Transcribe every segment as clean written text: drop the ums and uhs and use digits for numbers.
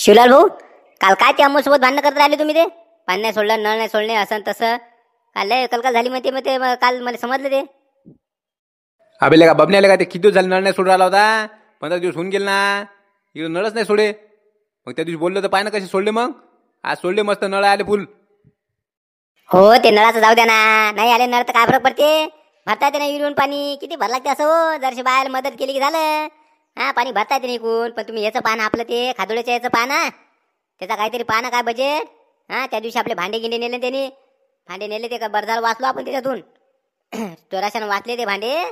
शिवलाल भाऊ, काल काय त्या अमोलसोबत भांडणं करत राहिले तुम्ही? ते पाणी नाही सोडलं, नळ नाही सोडणे, असं न तसं. काल लय कलकल झाली म्हणते. मग ते काल मला समजलं ते. अबे का बबने आले का? ते किती दिवस झाले नळ नाही सोडून राहिला होता. 15 दिवस होऊन गेले ना. इकडे नळच नाही सोडे. मग त्या दिवशी बोललो तर पाय ना कसे सोडले. मग आज सोडले मस्त, नळ आले फुल. हो, ते नळाचं जाऊ द्या ना. नाही आले नळ तर काय फरक पडते? भरता येते ना विहिरून पाणी. किती भर लागते असं हो. जरशी बाहेर मदत केली की झालं. हा, पाणी भरता येते निघून. पण तुम्ही याचं पाहा, आपलं ते खादोळ्याच्या याचं पाहा ना. त्याचा काहीतरी पाहा ना, काय बजेट. हा, त्या दिवशी आपले भांडे गिंडे नेले त्यांनी. भांडे नेले ते का बरदार वाचलो आपण त्याच्यातून. चोराशानं वाचले ते भांडे.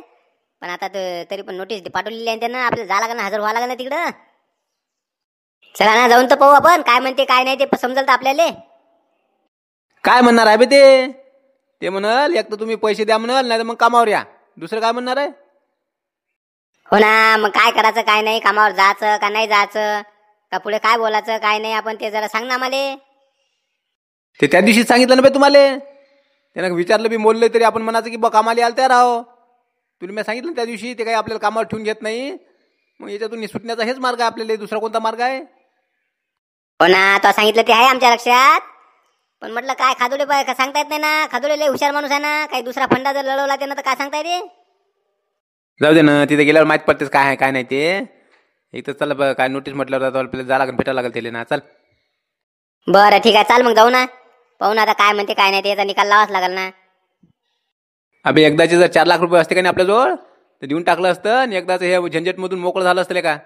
पण आता तरी पण नोटीस पाठवलेली आहे त्यांना. आपल्याला जा लागलं ना, हजर व्हावं लागलं ना तिकडं. चला ना, जाऊन तर पाहू आपण काय म्हणते काय नाही. ते समजलं तर आपल्याला. काय म्हणणार आहे बे ते म्हणाल एक तर तुम्ही पैसे द्या म्हणाल, नाही तर मग कामावर या. दुसरं काय म्हणणार आहे? हो ना, मग काय करायचं काय नाही. कामावर जायचं का नाही जायचं, का पुढे काय बोलायचं काय नाही, आपण ते जरा सांग ना आम्हाला. ते त्या दिवशी सांगितलं ना बे तुम्हाला. त्यानं विचारलं बी, बोललं तरी आपण म्हणायचं की बा कामाला याल तयार आहो. तुला मी सांगितलं त्या दिवशी, ते काही आपल्याला कामावर ठेवून घेत नाही. मग याच्यातून सुटण्याचा हेच मार्ग आहे आपल्याला. दुसरा कोणता मार्ग आहे? हो ना, तो सांगितलं ते आहे आमच्या लक्षात. पण म्हटलं काय खादोडे सांगता येत नाही ना. खादोडे लय हुशार माणूस आहे ना. काही दुसरा फंडा जर लढवला त्यानं तर काय सांगता येते. जाऊ दे ना, तिथे गेल्यावर माहीत पडतेच काय आहे काय नाही ते. इथं चल, काय नोटीस म्हटल्यावर आपल्याला जा लागेल, भेटायला लागेल त्याला ना. चल बरं ठीक आहे, चाल मग जाऊ ना. पाहू ना आता काय म्हणते काय नाही. त्याचा निकाल लावाच लागेल ना. अबे एकदाचे जर 4 लाख रुपये असते का नाही आपल्याजवळ, तर देऊन टाकलं असतं आणि एकदाच हे झंझटमधून मोकळं झालं असतं का.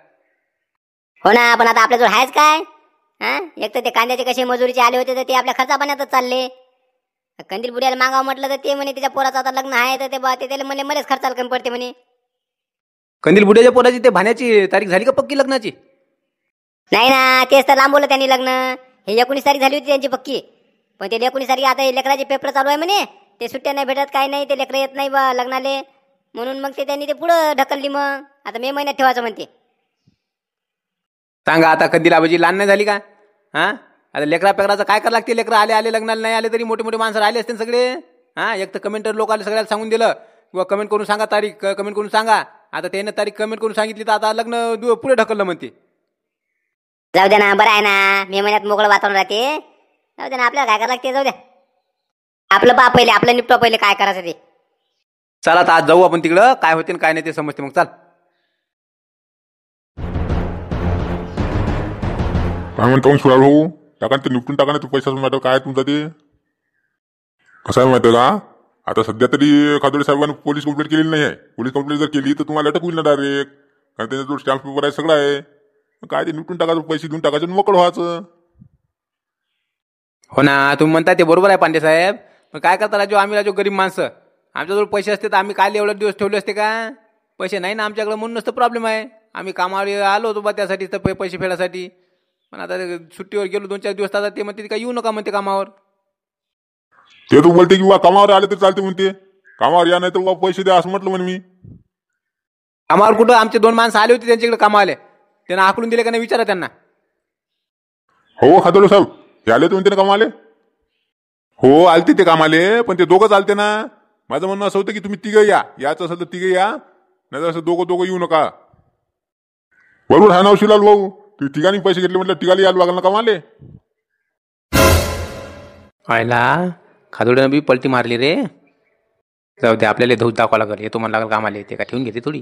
हो ना, पण आता आपल्याजवळ आहेच काय. हा, एक तर ते कांद्याचे कसे मजुरीचे आले होते तर ते आपल्या खर्चा पाण्यातच चालले. कंदील बुड्याला मागावं म्हटलं तर ते म्हणे त्याच्या पोराचं आता लग्न आहे, तर ते त्याला म्हणे मलाच खर्चाला कमी पडते म्हणे. कंदील बुड्याच्या पोराची ते भाण्याची तारीख झाली का पक्की लग्नाची? नाही ना, तेच तर लांबवलं त्यांनी लग्न. हे 19 तारीख झाली होती त्यांची पक्की. पण ते 19 तारीख आता लेकराचे पेपर चालू आहे म्हणे. ते सुट्ट्या नाही भेटत काय नाही, ते लेकरं येत नाही बा लग्नाले. म्हणून मग ते त्यांनी ते पुढं ढकलली. मग आता मे महिन्यात ठेवायचं म्हणते. सांगा आता, कंदील आबाजी लहान नाही झाली का? हा, आता लेकरा पेकराचं काय करावं लागते. लेकरं आले लग्नाला, नाही आले तरी मोठे मोठे माणसं आले असते सगळे. हा, एक तर कमेंटर लोकांना सगळ्याला सांगून दिलं किंवा कमेंट करून सांगा तारीख, कमेंट करून सांगा. आता त्याने तारीख कमेंट करून सांगितली तर आता लग्न पुढे ढकललं म्हणते. जाऊ द्या ना, बरं आहे ना. मे महिन्यात मोकळं वातावरण राहते. जाऊ द्या ना, आपल्याला काय करावं लागते. जाऊ द्या, आपलं पहा पहिले, आपलं निपटवा पहिले काय करायचं ते. चला आता आज जाऊ आपण तिकडं. काय होते काय नाही ते समजते मग. चाल. काय म्हणतो सुराळ भाऊ, टाका ते निपटून टाका ना. तू पैशाचं मॅटर काय तुमचा ते कसं आहे माहिती का? आता सध्या तरी खादोडे साहेबांनी पोलीस कंप्लेंट केलेली नाही आहे. पोलीस कंप्लेंट जर केली तर तुम्हाला अटक होईल ना डायरेक्ट. कारण त्याचा स्टॅम्प पेपर आहे, सगळं आहे. काय ते निपटून टाकायचं, पैसे देऊन टाकायचे, मोकळं व्हायचं. हो ना, तुम्ही म्हणता ते बरोबर आहे पांडे साहेब. पण काय करता राजू, आम्ही राजू गरीब माणसं. आमच्याजवळ पैसे असते तर आम्ही काल एवढे दिवस ठेवले असते का? पैसे नाही ना आमच्याकडे, म्हणूनच तर प्रॉब्लेम आहे. आम्ही कामावर आलो होतो बा त्यासाठी, तर पैसे फेडायसाठी. पण आता सुट्टीवर गेलो 2-4 दिवस. आता ते म्हणते काय येऊ नका म्हणते कामावर. ते तू बोलते की बा कामावर आले तर चालते म्हणते. कामावर या नाही तर पैसे द्या असं म्हटलं म्हणे मी. कामावर कुठं? आमचे 2 माणसं आले होते त्यांच्याकडे कामाले. त्यांना आकलून दिले का नाही विचारा त्यांना. हो खादोडे साहेब, हे आले तुम्ही ते कामाले? हो आलते ते कामाले, पण ते दोघंच आलते ना. माझं म्हणणं असं होतं की तुम्ही तिघं याचं असेल तर तिघं या, नाही तर असं दोघं येऊ नका. बरोबर आहे ना शिवलाल भाऊ? तुम्ही तिघांनी पैसे घेतले म्हटलं तिघाला यायला लागलं ना कामाले. व्हायला खादोड्यानं बी पलटी मारली रे. जाऊ दे, आपल्याला धूत दाखवा लागल. येतो म्हणा लागल कामाले, ते का ठेवून घेते थोडी.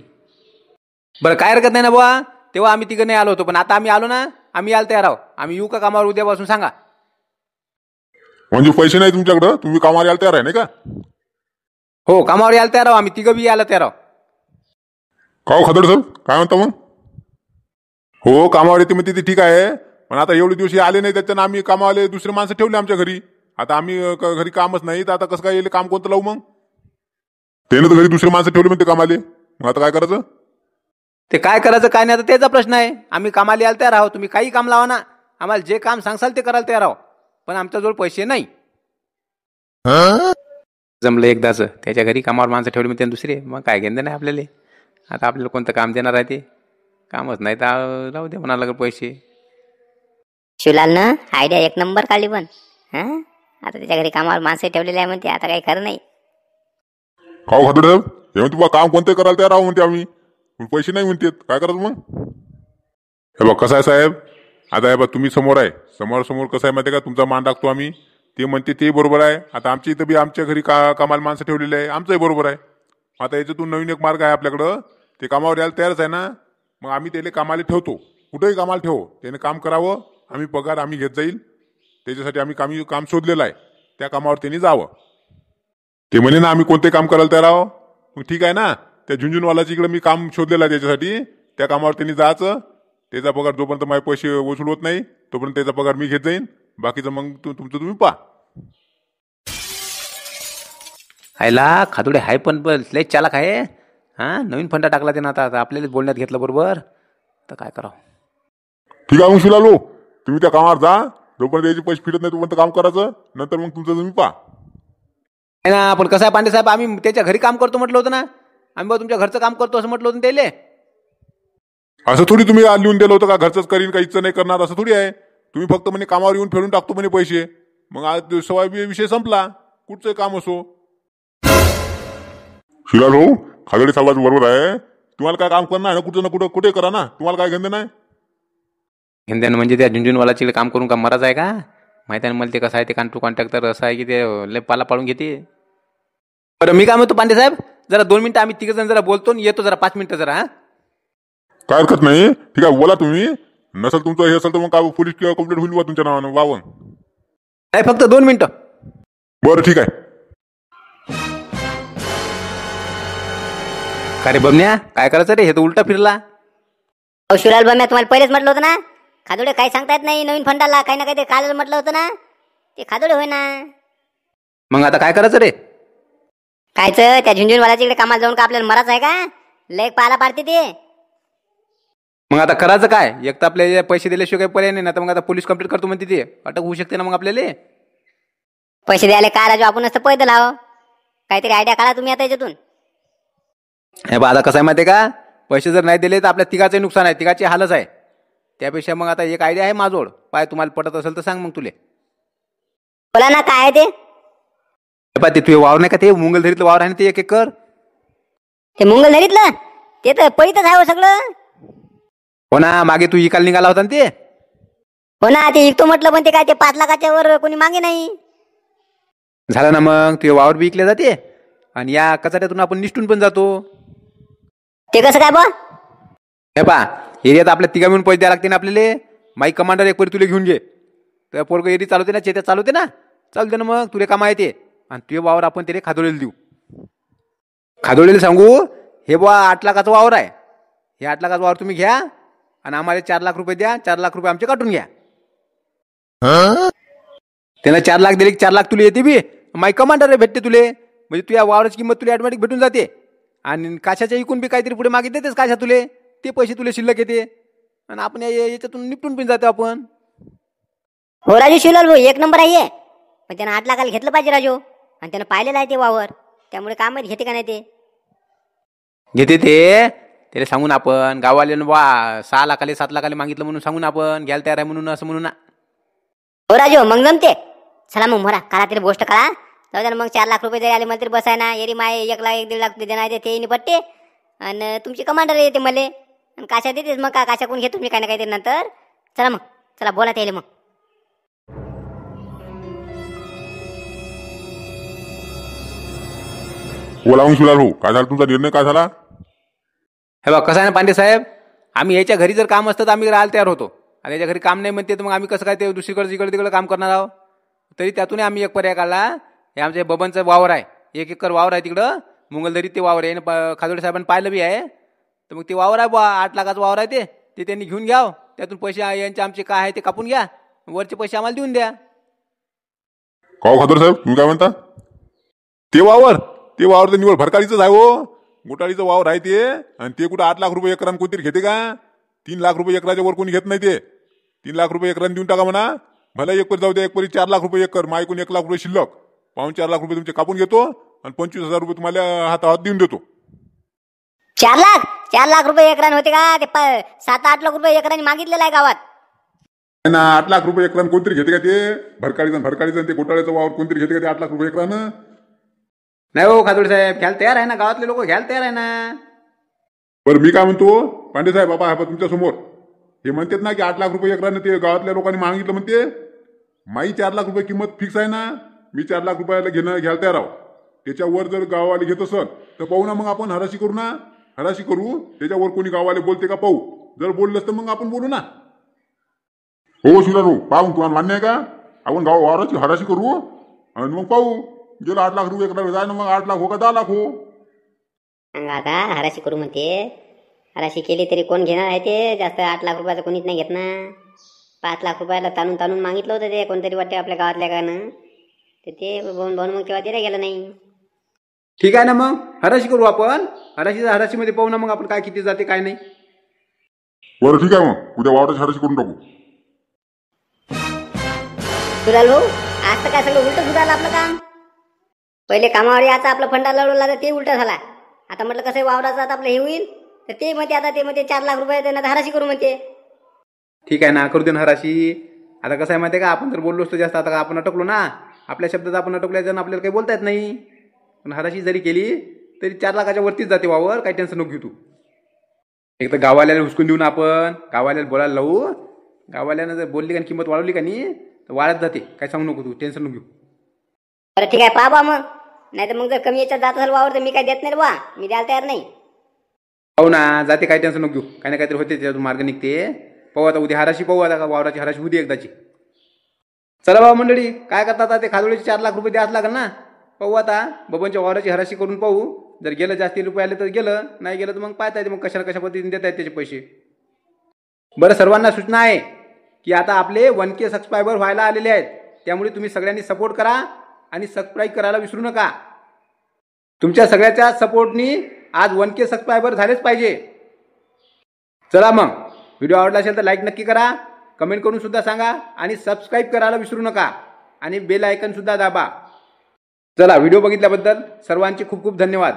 बरं काय हरकत नाही ना बुवा. तेव्हा आम्ही तिघं नाही आलो होतो, पण आता आम्ही आलो ना. आम्ही यायला तयार आहोत. आम्ही येऊ का कामावर उद्यापासून सांगा. म्हणजे पैसे नाही तुमच्याकडं, तुम्ही कामावर यायला तयार आहे नाही का? हो, कामावर यायला तयार आहो आम्ही तिघं बी यायला तयार आहोत. का हो खादोडे साहेब, काय म्हणता मग? हो कामावर येते मग तिथे ठीक आहे. पण आता एवढे दिवस आले नाही, त्याच्यानं आम्ही कामावाले दुसरे माणसं ठेवले आमच्या घरी. आता आम्ही घरी कामच नाही, तर आता कसं काय येईल काम कोणतं लावू मग? त्याने तर घरी दुसरे माणसं ठेवले म्हणते कामाले. मग आता काय करायचं? ते काय करायचं काय नाही आता त्याचा प्रश्न आहे. आम्ही कामाला यायला तयार आहोत. तुम्ही काही काम लावा ना. आम्हाला जे काम सांगसाल ते करायला तयार आहोत. पण आमच्याजवळ पैसे नाही. जमलं एकदाच. त्याच्या घरी कामावर माणसं ठेवली म्हणते दुसरे. मग काय घेणं नाही आपल्याला. आता आपल्याला कोणतं काम देणार आहे ते? कामच नाही तर राहू दे म्हणा लागेल पैसे. शिवलालनं आयडिया एक नंबर काढली. पण आता त्याच्या घरी कामावर माणसं ठेवलेली आहे म्हणते. आता काही खरं नाही. का हो खादोडे साहेब, हे म्हणते बा काम कोणतं करायला तयार आहो म्हणते आम्ही, पण पैसे नाही म्हणते. काय करायचं मग? हे बघ कसं आहे साहेब, आता हे बा तुम्ही समोर आहे, समोर कसं आहे माहिती आहे का, तुमचा मान राखतो आम्ही. ते म्हणते ते बरोबर आहे. आता आमच्या इथं बी आमच्या घरी कामाला माणसं ठेवलेली आहे, आमचंही बरोबर आहे. आता याच्यातून नवीन एक मार्ग आहे आपल्याकडं, ते कामावर यायला तयारच आहे ना, मग आम्ही त्याला कामाला ठेवतो. कुठेही कामाला ठेवू, त्याने काम करावं, आम्ही पगार आम्ही घेत जाईल. त्याच्यासाठी आम्ही काम शोधलेलं आहे, त्या कामावर त्यांनी जावं. ते म्हणे ना आम्ही कोणते काम करायला तयार आहो. मग ठीक आहे ना, त्या झुंझुनवालाच्या इकडे मी काम शोधलेलं आहे त्याच्यासाठी, त्या कामावर त्यांनी जायचं. त्याचा पगार जोपर्यंत माझे पैसे वसूल होत नाही तोपर्यंत त्याचा पगार मी घेत जाईन, बाकीचं मग तुमचं तुम्ही पहा. आयला खादुडे हाय पण लय चालाक आहे. नवीन फंडा टाकला त्यानं, आता आपल्याला बोलण्यात घेतलं बरोबर. तर काय करावं. ठीक आहे मग शिलालो, तुम्ही त्या कामावर जा. जोपर्यंत याचे पैसे फिरत नाही तोपर्यंत काम करायचं, नंतर मग तुमचं तुम्ही पहा. नाही ना, पण कसं आहे पांडे साहेब, आम्ही त्याच्या घरी काम करतो म्हटलं होतं ना, आम्ही बा तुमच्या घरचं काम करतो असं म्हटलं होतं त्याले. असं थोडी तुम्ही आज लिहून दिलं होतं का घरचंच करीन काहीच नाही करणार, असं थोडी आहे. तुम्ही फक्त म्हणे कामावर येऊन फेडून टाकतो म्हणे पैसे, मग आज सवाय विषय संपला, कुठचं काम असो. शिलाल भाऊ, खागडे साहेबाचं बरोबर आहे. तुम्हाला काय काम करणार ना, कुठं ना कुठे करा ना, तुम्हाला काय घेणं नाही. हिंद्यानं म्हणजे त्या झुंझुनवालाची काम करून का मराच आहे का, माहिती आहे ना मला ते कसं आहे. ते टू कॉन्टॅक्टर असं आहे की ते लय पाला पाडून घेते. बरं मी काय म्हणतो पांडे साहेब, जरा 2 मिनिटं आम्ही तिघजण जरा बोलतो आणि येतो जरा 5 मिनिटं जरा. काय हरकत नाही, ठीक आहे बोला तुम्ही. नसेल तुमचं हे असेल तर मग काय पोलीस कंप्लेंट होईल बा तुमच्या नावानं वावन. नाही फक्त 2 मिनिटं. बरं ठीक आहे. का रे बमण्या, काय करायचं रे, हे तर उलटा फिरला. अहो शिवलाल बम्या, तुम्हाला पहिलेच म्हटलं होतं ना, खादोडे काही सांगता येत नाही नवीन फंडाला, काही ना काही ते काल म्हटलं होतं ना, ते खादोडे होय ना. मग आता काय करायचं रे. कायचं त्या झुंझुनवाल्याच्या इकडे कामाला जाऊन का आपल्याला मराच आहे का, लय पाला पाडते ते. मग आता करायचं काय, एक तर आपल्याला पैसे दिल्याशिवाय काही पर्याय नाही ना, तर मग आता पोलीस कंप्लेंट करतो म्हणते ते, अटक होऊ शकते ना मग आपल्याला. पैसे द्यायला काय राजू, आपण असतं पैदल लाव, काहीतरी आयडिया काढा तुम्ही आता याच्यातून. हे बा आता कसं आहे माहिती आहे का, पैसे जर नाही दिले तर आपल्या तिघाचंही नुकसान आहे, तिघाची हालच आहे. त्यापेक्षा मग आता एक आयडिया आहे माझोड, पाय तुम्हाला पटत असेल तर सांग मग तुले. बोला ना काय आहे ते. हे पा ते तुझे वावर नाही का, ते मुंगलधरीतलं वावर आहे ना ते 1 एकर. ते मुंगलधरीतलं ते तर पळीतच आहे हो सगळं. हो ना, मागे तू इकाल निघाला होता ना ते. हो ना, ते इकतो म्हटलं पण ते काय ते 5 लाखाच्या वर कोणी मागे नाही. झालं ना, मग तुझे वावर बी विकले जाते आणि या कचाट्यातून आपण निष्ठून पण जातो. ते कसं काय बा. हे पा एरियात आपल्या तिघा मिळून पैसे द्यायला लागते ना आपल्याला. माईक कमांडर एक परी तुला घेऊन घे, तर पोरग एरी चालवते ना, चेत्यात चालवते ना, चालते ना, मग तुला कामा येते. आणि तुझे वावर आपण तरी खादोळीला देऊ. खादोळीला सांगू हे बुवा 8 लाखाचा वावर आहे, हे 8 लाखाचा वावर तुम्ही घ्या आणि आम्हाला 4 लाख रुपये द्या, 4 लाख रुपये आमचे काटून घ्या. त्यांना 4 लाख दिले की 4 लाख तुला येते बी, माईक कमांडर भेटते तुले, म्हणजे तुझ्या वावराची किंमत तुला ऑटोमॅटिक भेटून जाते. आणि काशाच्या इकून बी काहीतरी पुढे मागे देतेच काशा तुले, ते पैसे तुले शिल्लक येते आणि आपण याच्यातून निपटून पण जातो आपण. हो राजू शिवलाल भाऊ, 1 नंबर आहे. पण त्यानं 8 लाखाला घेतलं पाहिजे राजू, आणि त्यानं पाहिलेलं आहे ते वावर, त्यामुळे काम घेते का नाही ते. घेते ते त्याला सांगून आपण गावाले बा 6 लाखाले 7 लाखाले मागितलं म्हणून सांगून आपण घ्यायला तयार आहे म्हणून, असं म्हणून ना. हो राजू मग जमते. चला मग मोरा करा तरी गोष्ट करा. जाऊ मग 4 लाख रुपये जरी आले मला तरी बसाय ना, एरी माय 1 लाख 1-1.5 लाख देणार ते निपटते. आणि तुमची कमांडर येते मले आणि काशा देतेच, मग का काशा कोण घेतो मी काही ना काहीतरी नंतर. चला मग, चला बोला त्याला मग. बोला मग शिलाल भाऊ, काय झालं तुमचा निर्णय, काय झाला. हे बघ कसं आहे ना पांडे साहेब, आम्ही याच्या घरी जर काम असतं तर आम्ही राहायला तयार होतो, आणि याच्या घरी काम नाही म्हणते तर मग आम्ही कसं काय ते दुसरीकडे इकडे तिकडे काम करणार आहोत. तरी त्यातून आम्ही एक पर्याय काढला. हे आमच्या बबनचं वावर आहे, 1 एकर वावर आहे तिकडं मुंगलदरीत, ते वावर आहे. खादोडे साहेबांनी पाहिलं बी आहे, तर मग ते वावर आहे बा 8 लाखाचं वावर आहे, ते त्यांनी घेऊन घ्यावं. त्यातून पैसे यांचे आमचे काय आहे ते कापून घ्या, वरचे पैसे आम्हाला देऊन द्या. का खादोडे साहेब तुम्ही काय म्हणता. ते वावर तर निवड भरकाळीचंच आहे हो, घोटाळीचं वावर आहे ते. आणि ते कुठं 8 लाख रुपये एकरान कोणतरी घेते का. 3 लाख रुपये एकराच्या वर कोणी घेत नाही. ते 3 लाख रुपये एकरान देऊन टाका म्हणा, भला एक परी जाऊ द्या, एक परी 4 लाख रुपये एकर, मायकून 1 लाख रुपये शिल्लक, 4.5 लाख रुपये तुमचे कापून घेतो आणि 25,000 रुपये तुम्हाला हातात देऊन देतो. 4 लाख रुपये एकरान होते का ते. 7-8 लाख रुपये एकराने मागितलेलं आहे गावात. ना 8 लाख रुपये एकरान कोणतरी घेते का. ते भरकाळीचं ते घोटाळ्याचं वावर कोणतरी घेते का ते 8 लाख रुपये एकरान. नाही हो खादोडे साहेब, घ्यायला तयार आहे ना, गावातले लोक घ्यायला तयार आहे ना. बरं मी काय म्हणतो पांडे साहेब, बाबा हा तुमच्या समोर हे म्हणतात ना की 8 लाख रुपये एकराने ते गावातल्या लोकांनी मागितलं म्हणते. माई 4 लाख रुपये किंमत फिक्स आहे ना. मी 4 लाख रुपयाला घ्यायला तयार आहो. त्याच्यावर जर गाववाले घेत असेल तर पाहू ना, मग आपण हराशी करू ना. हराशी करू, त्याच्यावर कोणी गाववाले बोलते का पाहू. जर बोललंच तर मग आपण बोलू ना. हो शिरारू, पाहून तुम्हाला मान्य आहे का? आपण वावराची हराशी करू आणि मग पाहू. गेलं 8 लाख रुपये एकदा जाय ना, मग 8 लाख हो का 10 लाख हो. आता हराशी करू म्हणते. हराशी केली तरी कोण घेणार आहे ते? जास्त 8 लाख रुपयाचं कोणीच नाही घेत ना. 5 लाख रुपयाला ताणून ताणून मागितलं होतं ते कोणतरी वाटते आपल्या गावातल्या गाणं. तर ते भाऊन मग तेव्हा दिलं गेलं नाही. ठीक आहे ना, मग हराशी करू आपण. हराशीमध्ये पाहू ना मग आपण काय किती जाते काय नाही. बरं ठीक आहे, मग उद्या वावराची हराशी करून टाकू. सुलाल भाऊ, आज तर काय सगळं उलट सुधारलं आपलं काम. पहिले कामावर याचा आपला फंडा लढवला तर ते उलट झाला. आता म्हटलं कसं वावराचं आता आपलं हे होईल, तर ते म्हणते आता ते म्हणते 4 लाख रुपये त्यांना हराशी करू म्हणते. ठीक आहे ना, करू दे ना हराशी. आता कसं आहे माहिती आहे का, आपण जर बोललो असतो जास्त, आता आपण अटकलो ना. आपल्या शब्दात आपण अटकल्याचं आपल्याला काही बोलता येत नाही. पण हराशी जरी केली तरी 4 लाखाच्या वरतीच जाते वावर. काही टेन्शन नको घेऊ तू. एक तर गाववाल्याला हुसकून देऊन आपण गाववाल्याला बोलायला लावू. गाववाल्यानं जर बोलली का किंमत वाढवली का नाही तर वाढत जाते. काय सांगू नको तू, टेन्शन नको घेऊ. बरं ठीक आहे, पहा बा मग. नाही तर मग जर कमी याच्यात जात असेल वावर तर मी काय देत नाही बा. मी द्यायला तयार नाही. पाहू ना, जाते. काही टेन्शन नको घेऊ. काही ना काहीतरी होते त्याच्यातून मार्ग निघते. पाहू आता उद्या हराशी पाहू. आता वावराची हराशी होऊ दे एकदाची. चला बाबा मंडळी, काय करता आता ते खाजोळीचे 4 लाख रुपये द्याच लागेल ना. पाहू आता बबनच्या वावराची हराशी करून पाहू. जर गेलं जास्ती रुपये आले तर गेलं, नाही गेलं तर मग पाहता येते मग कशा पद्धतीने देता येत त्याचे पैसे. बरं, सर्वांना सूचना आहे की आता आपले 1K सबस्क्रायबर व्हायला आलेले आहेत. त्यामुळे तुम्ही सगळ्यांनी सपोर्ट करा आणि सबस्क्राईब करायला विसरू नका. तुमच्या सगळ्याच्या सपोर्टनी आज 1K सबस्क्रायबर झालेच पाहिजे. चला मग, व्हिडिओ आवडला असेल तर लाईक नक्की करा, कमेंट करून सुद्धा सांगा आणि सबस्क्राईब करायला विसरू नका आणि बेल आयकन सुद्धा दाबा. चला, व्हिडिओ बघितल्याबद्दल सर्वांचे खूप खूप धन्यवाद.